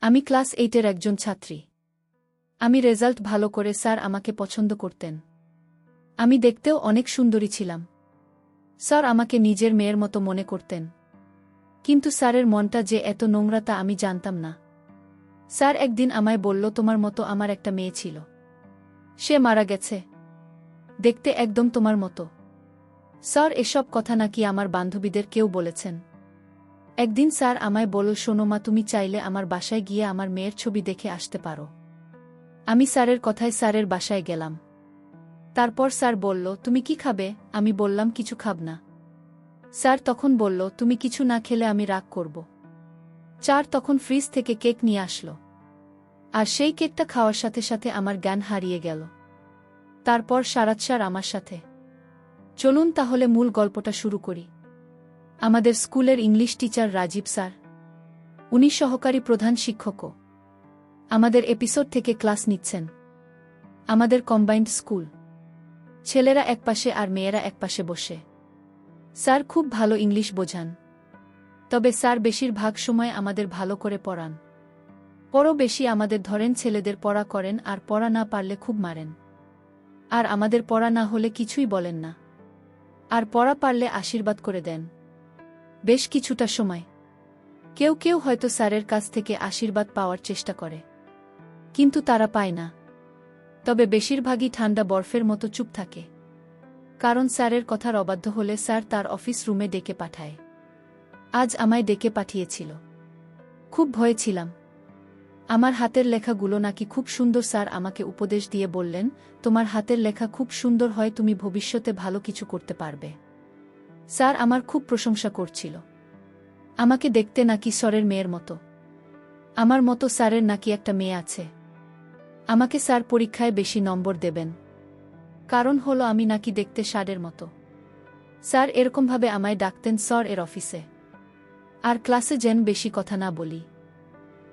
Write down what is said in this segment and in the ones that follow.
আমি ক্লাস 8-এর একজন ছাত্রী। আমি রেজাল্ট ভালো করে স্যার আমাকে পছন্দ করতেন। আমি দেখতেও অনেক সুন্দরী ছিলাম। স্যার আমাকে নিজের মেয়ের মতো মনে করতেন। কিন্তু স্যারের মনটা যে এত নোংরা তা আমি জানতাম না। স্যার একদিন আমায় বলল, তোমার মতো আমার একটা মেয়ে ছিল। সে মারা গেছে। দেখতে একদম তোমার মতো। স্যার এসব কথা নাকি আমার বান্ধবীদের কেউ বলেছেন। একদিন স্যার আমায় বলল, শোনো মা, তুমি চাইলে আমার বাসায় গিয়ে আমার মেয়ের ছবি দেখে আসতে পারো। আমি স্যারের কথায় স্যারের বাসায় গেলাম। তারপর স্যার বলল, তুমি কি খাবে? আমি বললাম, কিছু খাব না। স্যার তখন বলল, তুমি কিছু না খেলে আমি রাগ করব। স্যার তখন ফ্রিজ থেকে কেক নিয়ে আসলো। আর সেই কেকটা খাওয়ার সাথে সাথে আমার জ্ঞান হারিয়ে গেল। তারপর সারাত স্যার আমার সাথে। চলুন তাহলে মূল গল্পটা শুরু করি। আমাদের স্কুলের ইংলিশ টিচার রাজীব স্যার, উনি সহকারী প্রধান শিক্ষকও। আমাদের এপিসোড থেকে ক্লাস নিচ্ছেন। আমাদের কম্বাইন্ড স্কুল। ছেলেরা একপাশে আর মেয়েরা একপাশে বসে। স্যার খুব ভালো ইংলিশ বোঝান। তবে স্যার বেশিরভাগ সময় আমাদের ভালো করে পড়ান। পরও বেশি আমাদের ধরেন, ছেলেদের পড়া করেন আর পড়া না পারলে খুব মারেন। আর আমাদের পড়া না হলে কিছুই বলেন না। আর পড়া পারলে আশীর্বাদ করে দেন। বেশ কিছুটা সময় কেউ কেউ হয়তো স্যারের কাছ থেকে আশীর্বাদ পাওয়ার চেষ্টা করে, কিন্তু তারা পায় না। তবে বেশিরভাগই ঠান্ডা বরফের মতো চুপ থাকে। কারণ স্যারের কথার অবাধ্য হলে স্যার তার অফিস রুমে ডেকে পাঠায়। আজ আমায় ডেকে পাঠিয়েছিল। খুব ভয়ে ছিলাম। আমার হাতের লেখাগুলো নাকি খুব সুন্দর। স্যার আমাকে উপদেশ দিয়ে বললেন, তোমার হাতের লেখা খুব সুন্দর হয়, তুমি ভবিষ্যতে ভালো কিছু করতে পারবে। স্যার আমার খুব প্রশংসা করছিল। আমাকে দেখতে নাকি স্যারের মেয়ের মতো। আমার মতো স্যারের নাকি একটা মেয়ে আছে। আমাকে স্যার পরীক্ষায় বেশি নম্বর দেবেন। কারণ হলো আমি নাকি দেখতে স্যারের মতো। স্যার এরকমভাবে আমায় ডাকতেন স্যার এর অফিসে। আর ক্লাসে যেন বেশি কথা না বলি।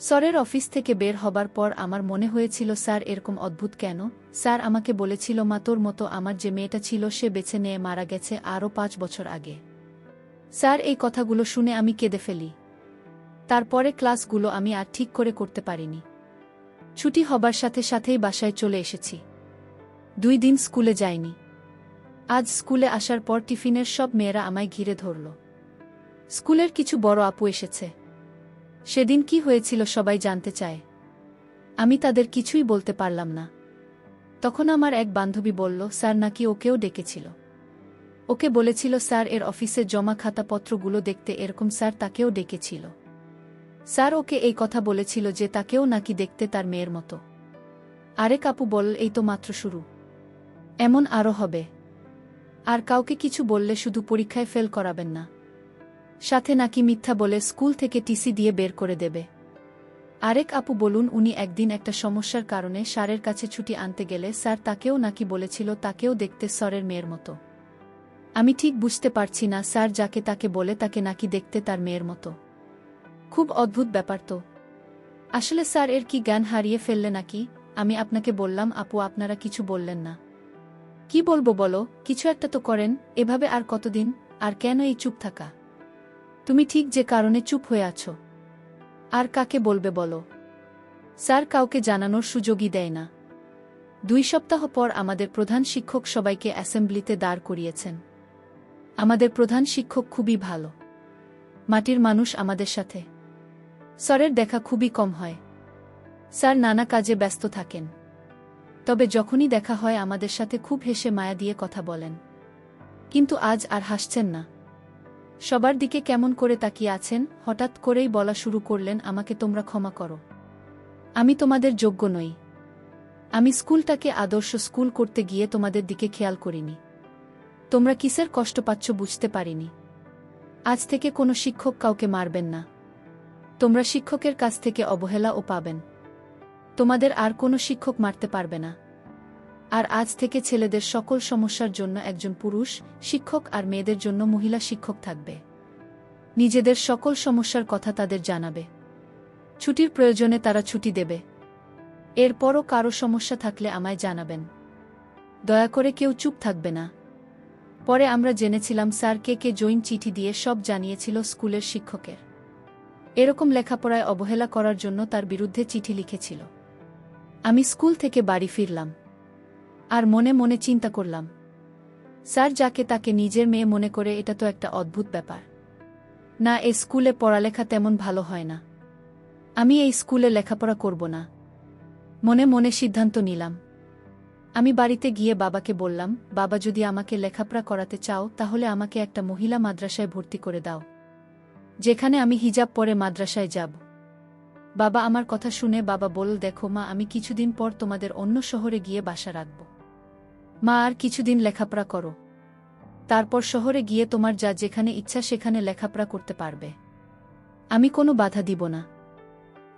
স্যারের অফিস থেকে বের হবার পর আমার মনে হয়েছিল, স্যার এরকম অদ্ভুত কেন? স্যার আমাকে বলেছিল, মা, তোর মতো আমার যে মেয়েটা ছিল সে বেছে নিয়ে মারা গেছে আরও 5 বছর আগে। স্যার এই কথাগুলো শুনে আমি কেঁদে ফেলি। তারপরে ক্লাসগুলো আমি আর ঠিক করে করতে পারিনি। ছুটি হবার সাথে সাথেই বাসায় চলে এসেছি। 2 দিন স্কুলে যাইনি। আজ স্কুলে আসার পর টিফিনের সব মেয়েরা আমায় ঘিরে ধরল। স্কুলের কিছু বড় আপু এসেছে। সেদিন কি হয়েছিল সবাই জানতে চায়। আমি তাদের কিছুই বলতে পারলাম না। তখন আমার এক বান্ধবী বলল, স্যার নাকি ওকেও ডেকেছিল। ওকে বলেছিল স্যার এর অফিসে জমা খাতাপত্রগুলো দেখতে, এরকম স্যার তাকেও ডেকেছিল। স্যার ওকে এই কথা বলেছিল যে তাকেও নাকি দেখতে তার মেয়ের মতো। আরেক আপু বলল, এই তো মাত্র শুরু, এমন আরও হবে। আর কাউকে কিছু বললে শুধু পরীক্ষায় ফেল করাবেন না, সাথে নাকি মিথ্যা বলে স্কুল থেকে টিসি দিয়ে বের করে দেবে। আরেক আপু বলুন, উনি একদিন একটা সমস্যার কারণে স্যারের কাছে ছুটি আনতে গেলে স্যার তাকেও নাকি বলেছিল তাকেও দেখতে স্যারের মেয়ের মতো। আমি ঠিক বুঝতে পারছি না, স্যার যাকে তাকে বলে তাকে নাকি দেখতে তার মেয়ের মতো। খুব অদ্ভুত ব্যাপার তো। আসলে স্যার এর কি জ্ঞান হারিয়ে ফেললে নাকি? আমি আপনাকে বললাম, আপু আপনারা কিছু বললেন না। কি বলবো বলো, কিছু একটা তো করেন। এভাবে আর কতদিন? আর কেন এই চুপ থাকা? তুমি ঠিক যে কারণে চুপ হয়ে আছো। আর কাকে বলবে বলো? স্যার কাউকে জানানোর সুযোগই দেয় না। 2 সপ্তাহ পর আমাদের প্রধান শিক্ষক সবাইকে অ্যাসেম্বলিতে দাঁড় করিয়েছেন। আমাদের প্রধান শিক্ষক খুবই ভালো। মাটির মানুষ আমাদের সাথে। স্যারের দেখা খুবই কম হয়। স্যার নানা কাজে ব্যস্ত থাকেন। তবে যখনই দেখা হয় আমাদের সাথে খুব হেসে মায়া দিয়ে কথা বলেন। কিন্তু আজ আর হাসছেন না। সবার দিকে কেমন করে তাকিয়ে আছেন। হঠাৎ করেই বলা শুরু করলেন, আমাকে তোমরা ক্ষমা করো। আমি তোমাদের যোগ্য নই। আমি স্কুলটাকে আদর্শ স্কুল করতে গিয়ে তোমাদের দিকে খেয়াল করিনি। তোমরা কিসের কষ্ট পাচ্ছ বুঝতে পারিনি। আজ থেকে কোনো শিক্ষক কাউকে মারবেন না। তোমরা শিক্ষকের কাছ থেকে অবহেলাও পাবেন। তোমাদের আর কোনো শিক্ষক মারতে পারবে না। আর আজ থেকে ছেলেদের সকল সমস্যার জন্য একজন পুরুষ শিক্ষক আর মেয়েদের জন্য মহিলা শিক্ষক থাকবে। নিজেদের সকল সমস্যার কথা তাদের জানাবে। ছুটির প্রয়োজনে তারা ছুটি দেবে। এরপরও কারো সমস্যা থাকলে আমায় জানাবেন। দয়া করে কেউ চুপ থাকবে না। পরে আমরা জেনেছিলাম স্যার কে জয়েন চিঠি দিয়ে সব জানিয়েছিল স্কুলের শিক্ষকের। এরকম লেখাপড়ায় অবহেলা করার জন্য তার বিরুদ্ধে চিঠি লিখেছিল। আমি স্কুল থেকে বাড়ি ফিরলাম। আর মনে মনে চিন্তা করলাম, স্যার যাকে তাকে নিজের মেয়ে মনে করে, এটা তো একটা অদ্ভুত ব্যাপার। না, এই স্কুলে পড়ালেখা তেমন ভালো হয় না। আমি এই স্কুলে লেখাপড়া করব না। মনে মনে সিদ্ধান্ত নিলাম। আমি বাড়িতে গিয়ে বাবাকে বললাম, বাবা, যদি আমাকে লেখাপড়া করাতে চাও তাহলে আমাকে একটা মহিলা মাদ্রাসায় ভর্তি করে দাও, যেখানে আমি হিজাব পরে মাদ্রাসায় যাব। বাবা আমার কথা শুনে বাবা বলল, দেখো মা, আমি কিছুদিন পর তোমাদের অন্য শহরে গিয়ে বাসা রাখব। মা, আর কিছুদিন লেখাপড়া করো, তারপর শহরে গিয়ে তোমার যা যেখানে ইচ্ছা সেখানে লেখাপড়া করতে পারবে। আমি কোনো বাধা দিব না।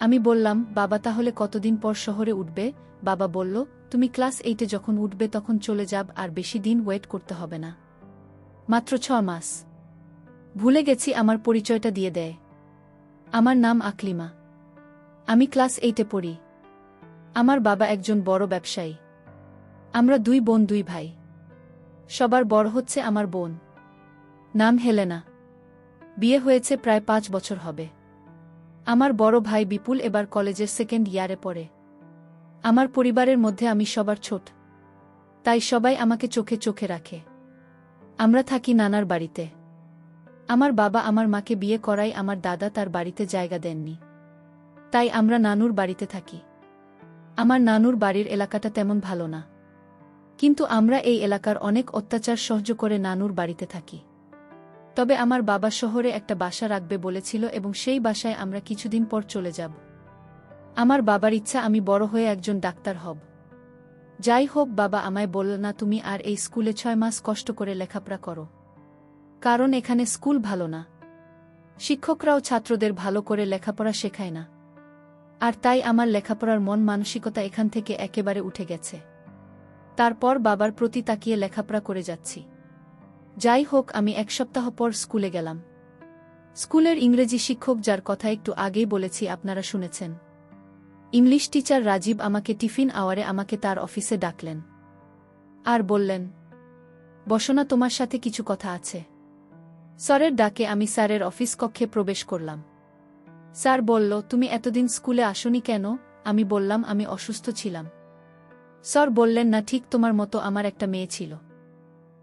আমি বললাম, বাবা, তাহলে কতদিন পর শহরে উঠবে? বাবা বলল, তুমি ক্লাস 8-এ যখন উঠবে তখন চলে যাব, আর বেশি দিন ওয়েট করতে হবে না, মাত্র 6 মাস। ভুলে গেছি আমার পরিচয়টা দিয়ে দেয়। আমার নাম আকলিমা। আমি ক্লাস 8-এ পড়ি। আমার বাবা একজন বড় ব্যবসায়ী। আমরা 2 বোন 2 ভাই। সবার বড় হচ্ছে আমার বোন, নাম হেলেনা। বিয়ে হয়েছে প্রায় 5 বছর হবে। আমার বড় ভাই বিপুল এবার কলেজের 2nd ইয়ারে পড়ে। আমার পরিবারের মধ্যে আমি সবার ছোট, তাই সবাই আমাকে চোখে চোখে রাখে। আমরা থাকি নানার বাড়িতে। আমার বাবা আমার মাকে বিয়ে করায় আমার দাদা তার বাড়িতে জায়গা দেননি, তাই আমরা নানুর বাড়িতে থাকি। আমার নানুর বাড়ির এলাকাটা তেমন ভালো না, কিন্তু আমরা এই এলাকার অনেক অত্যাচার সহ্য করে নানুর বাড়িতে থাকি। তবে আমার বাবা শহরে একটা বাসা রাখবে বলেছিল এবং সেই বাসায় আমরা কিছুদিন পর চলে যাব। আমার বাবার ইচ্ছা আমি বড় হয়ে একজন ডাক্তার হব। যাই হোক, বাবা আমায় বলল, না, তুমি আর এই স্কুলে 6 মাস কষ্ট করে লেখাপড়া করো, কারণ এখানে স্কুল ভালো না। শিক্ষকরাও ছাত্রদের ভালো করে লেখাপড়া শেখায় না। আর তাই আমার লেখাপড়ার মন মানসিকতা এখান থেকে একেবারে উঠে গেছে। তারপর বাবার প্রতি তাকিয়ে লেখাপড়া করে যাচ্ছি। যাই হোক, আমি 1 সপ্তাহ পর স্কুলে গেলাম। স্কুলের ইংরেজি শিক্ষক, যার কথা একটু আগেই বলেছি, আপনারা শুনেছেন, ইংলিশ টিচার রাজীব, আমাকে টিফিন আওয়ারে আমাকে তার অফিসে ডাকলেন আর বললেন, বসো, তোমার সাথে কিছু কথা আছে। স্যারের ডাকে আমি স্যারের অফিস কক্ষে প্রবেশ করলাম। স্যার বলল, তুমি এতদিন স্কুলে আসোনি কেন? আমি বললাম, আমি অসুস্থ ছিলাম। স্যার বললেন, না, ঠিক তোমার মতো আমার একটা মেয়ে ছিল।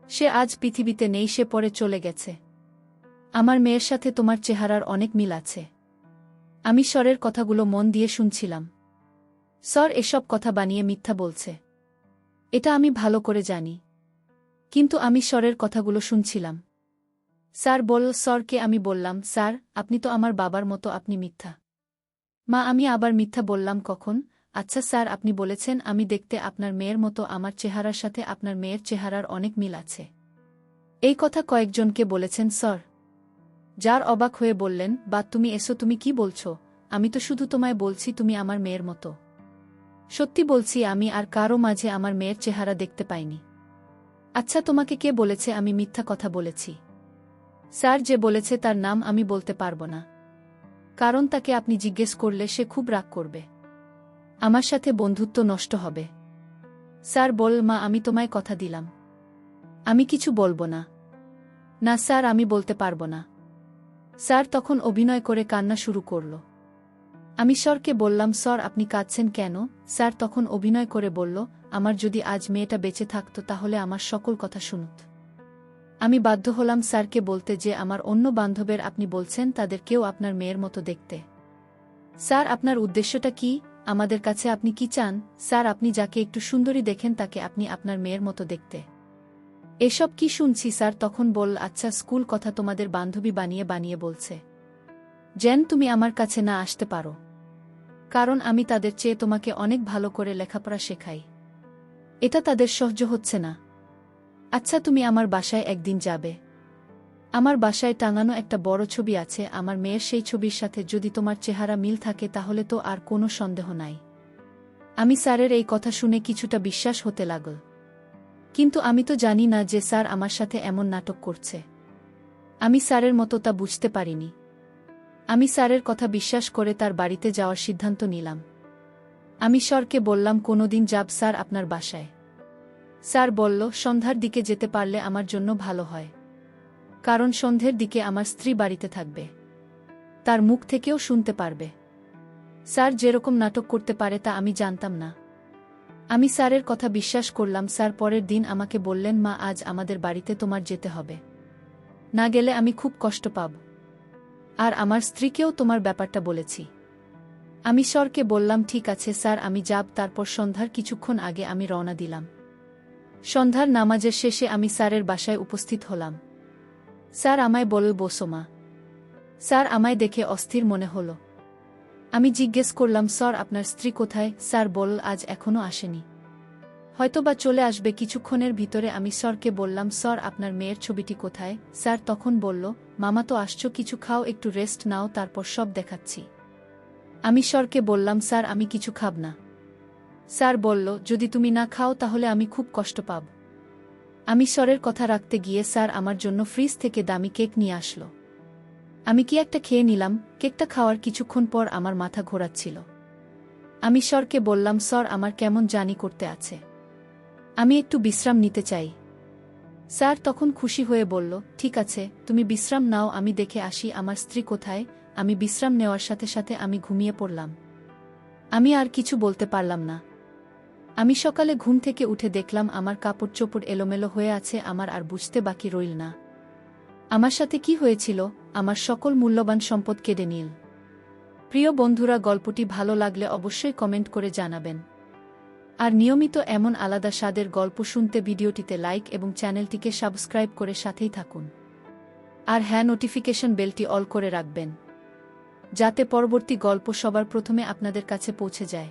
সে আজ পৃথিবীতে নেই, সে পরে চলে গেছে। আমার মেয়ের সাথে তোমার চেহারার অনেক মিল আছে। আমি স্যারের কথাগুলো মন দিয়ে শুনছিলাম। স্যার এসব কথা বানিয়ে মিথ্যা বলছে, এটা আমি ভালো করে জানি, কিন্তু আমি স্যারের কথাগুলো শুনছিলাম। স্যার বলল, স্যারকে আমি বললাম, স্যার, আপনি তো আমার বাবার মতো, আপনি মিথ্যা। মা, আমি আবার মিথ্যা বললাম কখন? আচ্ছা স্যার, আপনি বলেছেন আমি দেখতে আপনার মেয়ের মতো, আমার চেহারার সাথে আপনার মেয়ের চেহারার অনেক মিল আছে। এই কথা কয়েকজনকে বলেছেন স্যার? যার অবাক হয়ে বললেন, বা তুমি এসো, তুমি কি বলছো? আমি তো শুধু তোমায় বলছি তুমি আমার মেয়ের মতো। সত্যি বলছি, আমি আর কারো মাঝে আমার মেয়ের চেহারা দেখতে পাইনি। আচ্ছা, তোমাকে কে বলেছে আমি মিথ্যা কথা বলেছি? স্যার যে বলেছে তার নাম আমি বলতে পারবো না, কারণ তাকে আপনি জিজ্ঞেস করলে সে খুব রাগ করবে, আমার সাথে বন্ধুত্ব নষ্ট হবে। স্যার বল, মা, আমি তোমায় কথা দিলাম, আমি কিছু বলবো না। না স্যার, আমি বলতে পারবো না। স্যার তখন অভিনয় করে কান্না শুরু করল। আমি স্যারকে বললাম, স্যার আপনি কাঁদছেন কেন? স্যার তখন অভিনয় করে বলল, আমার যদি আজ মেয়েটা বেঁচে থাকত তাহলে আমার সকল কথা শুনত। আমি বাধ্য হলাম স্যারকে বলতে যে আমার অন্য বান্ধবের আপনি বলছেন তাদের কেউ আপনার মেয়ের মতো দেখতে। স্যার আপনার উদ্দেশ্যটা কি? আমাদের কাছে আপনি কি চান? স্যার আপনি যাকে একটু সুন্দরী দেখেন তাকে আপনি আপনার মেয়ের মতো দেখতে। এসব কি শুনছি? স্যার তখন বলল, আচ্ছা, স্কুল কথা তোমাদের বান্ধবী বানিয়ে বানিয়ে বলছে যেন তুমি আমার কাছে না আসতে পারো, কারণ আমি তাদের চেয়ে তোমাকে অনেক ভালো করে লেখাপড়া শেখাই। এটা তাদের সহ্য হচ্ছে না। আচ্ছা, তুমি আমার বাসায় একদিন যাবে। আমার বাসায় টাঙানো একটা বড় ছবি আছে আমার মেয়ের, সেই ছবির সাথে যদি তোমার চেহারা মিল থাকে তাহলে তো আর কোনো সন্দেহ নাই। আমি স্যারের এই কথা শুনে কিছুটা বিশ্বাস হতে লাগল, কিন্তু আমি তো জানি না যে স্যার আমার সাথে এমন নাটক করছে। আমি স্যারের মতো তা বুঝতে পারিনি। আমি স্যারের কথা বিশ্বাস করে তার বাড়িতে যাওয়ার সিদ্ধান্ত নিলাম। আমি স্যারকে বললাম, কোনোদিন যাব স্যার আপনার বাসায়? স্যার বলল, সন্ধ্যার দিকে যেতে পারলে আমার জন্য ভালো হয়, কারণ সন্ধ্যের দিকে আমার স্ত্রী বাড়িতে থাকবে। তার মুখ থেকেও শুনতে পারবে। স্যার যেরকম নাটক করতে পারে তা আমি জানতাম না। আমি স্যারের কথা বিশ্বাস করলাম। স্যার পরের দিন আমাকে বললেন, মা, আজ আমাদের বাড়িতে তোমার যেতে হবে। না গেলে আমি খুব কষ্ট পাব। আর আমার স্ত্রীকেও তোমার ব্যাপারটা বলেছি। আমি স্যারকে বললাম, ঠিক আছে স্যার, আমি যাব। তারপর সন্ধ্যার কিছুক্ষণ আগে আমি রওনা দিলাম। সন্ধ্যার নামাজের শেষে আমি স্যারের বাসায় উপস্থিত হলাম। স্যার আমায় বলল, বসো মা। স্যার আমায় দেখে অস্থির মনে হল। আমি জিজ্ঞেস করলাম, স্যার আপনার স্ত্রী কোথায়? স্যার বলল, আজ এখনো আসেনি, হয়তোবা চলে আসবে কিছুক্ষণের ভিতরে। আমি স্যারকে বললাম, স্যার আপনার মেয়ের ছবিটি কোথায়? স্যার তখন বলল, মামা তো আসছো, কিছু খাও, একটু রেস্ট নাও, তারপর সব দেখাচ্ছি। আমি স্যারকে বললাম, স্যার আমি কিছু খাব না। স্যার বলল, যদি তুমি না খাও তাহলে আমি খুব কষ্ট পাব। আমি স্যারের কথা রাখতে গিয়ে স্যার আমার জন্য ফ্রিজ থেকে দামি কেক নিয়ে আসলো। আমি কি একটা খেয়ে নিলাম। কেকটা খাওয়ার কিছুক্ষণ পর আমার মাথা ঘোরাচ্ছিল। আমি স্যারকে বললাম, স্যার আমার কেমন জানি করতে আছে, আমি একটু বিশ্রাম নিতে চাই। স্যার তখন খুশি হয়ে বলল, ঠিক আছে, তুমি বিশ্রাম নাও, আমি দেখে আসি আমার স্ত্রী কোথায়। আমি বিশ্রাম নেওয়ার সাথে সাথে আমি ঘুমিয়ে পড়লাম। আমি আর কিছু বলতে পারলাম না। আমি সকালে ঘুম থেকে উঠে দেখলাম আমার কাপড় চোপড় এলোমেলো হয়ে আছে। আমার আর বুঝতে বাকি রইল না আমার সাথে কি হয়েছিল। আমার সকল মূল্যবান সম্পদ কেড়ে নিল। প্রিয় বন্ধুরা, গল্পটি ভালো লাগলে অবশ্যই কমেন্ট করে জানাবেন। আর নিয়মিত এমন আলাদা স্বাদের গল্প শুনতে ভিডিওটিতে লাইক এবং চ্যানেলটিকে সাবস্ক্রাইব করে সাথেই থাকুন। আর হ্যাঁ, নোটিফিকেশন বেলটি অল করে রাখবেন, যাতে পরবর্তী গল্প সবার প্রথমে আপনাদের কাছে পৌঁছে যায়।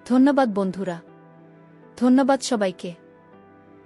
ধন্যবাদ বন্ধুরা, ধন্যবাদ সবাইকে।